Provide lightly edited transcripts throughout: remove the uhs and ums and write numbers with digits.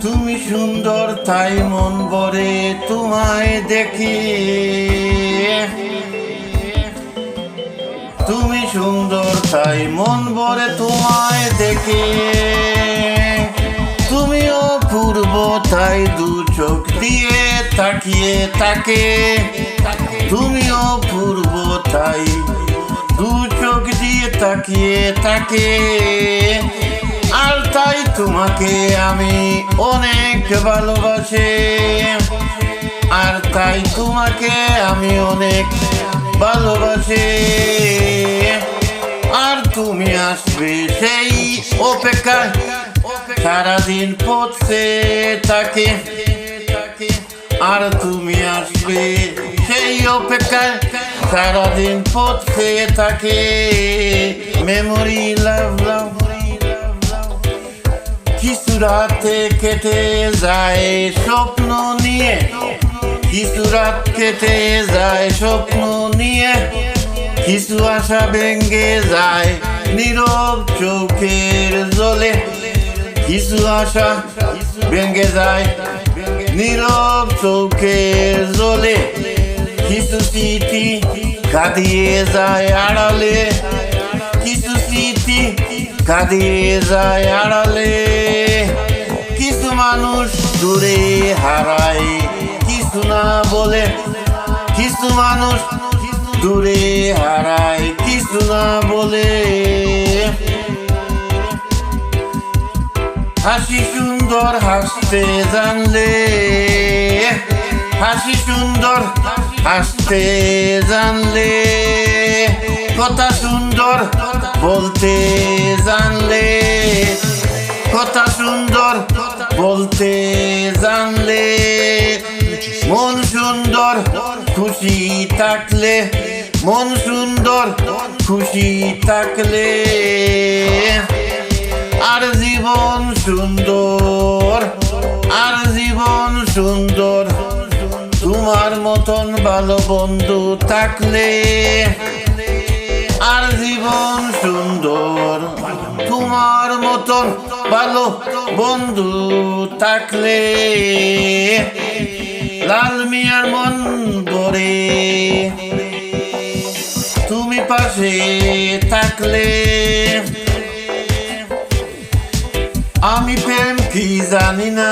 তুমি সুন্দর তাই মন ভরে তোমায় দেখি, তুমি সুন্দর তাই মন ভরে তোমায় দেখে, তুমি অপূর্ব তাই দু চোখ দিয়ে তাকিয়ে থাকে, তুমি অপূর্ব তাই দু চোখ দিয়ে তাকিয়ে থাকে। আর তাই তোমাকে আমি অনেক ভালোবাসি, আর তাই তোমাকে আমি অনেক ভালোবাসি। আর তুমি আসবে সেই অপেক্ষায় সারাদিন পথে থাকে, আর তুমি আসবে সেই অপেক্ষায় সারাদিন পথে থাকে। মেমোরি লাভ লাভ কিছু রাতে কেটে যায় স্বপ্ন নিয়ে, কিছু রাত কেটে যায় স্বপ্ন নিয়ে, কিছু আশা ভেঙে যায় নীরব চোখের জলে, কিছু আশা ভেঙে যায় নীরব চোখের জলে, কিছু স্মৃতি কাঁদিয়ে যায় আড়ালে, কিছু স্মৃতি কাঁদিয়ে যায় আড়ালে। কিছু মানুষ দূরে হারায় কিছু না বলে, কিছু মানুষ দূরে হারায় কিছু না বলে। হাসি সুন্দর হাসতে জানলে, হাসি সুন্দর হাসতে জানলে, কথা সুন্দর বলতে জানলে, কথা সুন্দর বলতে জানলে, মন সুন্দর খুশি থাকলে, মন সুন্দর খুশি থাকলে, আর জীবন সুন্দর, আর জীবন সুন্দর তোমার মতন ভালো বন্ধু থাকলে, আর জীবন সুন্দর তোমার মতন ভালো বন্ধু থাকলে। লাল মিয়ার মন ভরে তুমি পাশে থাকলে। আমি প্রেম কি জানি না,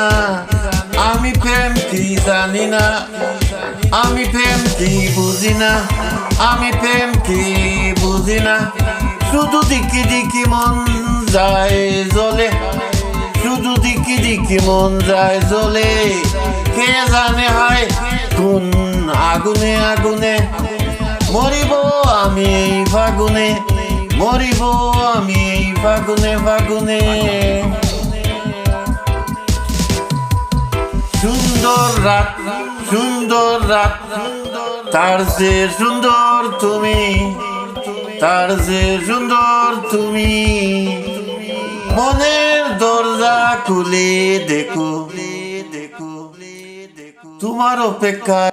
আমি প্রেম কি জানি না, আমি প্রেম কি বুঝি না, আমি প্রেম কি বুঝি না। শুধু দিকি দিকি মন যায় জ্বলে, শুধু দিকি দিকি মন যায় জ্বলে। কে জানে হায় কোন আগুনে আগুনে মরিব আমি এই ফাগুনে, মরিব আমি এই ফাগুনে ফাগুনে। সুন্দর রাত, সুন্দর রাত, তার যে সুন্দর তুমি, তার যে সুন্দর তুমি। মনের দরজা খুলে দেখো, তোমার অপেক্ষা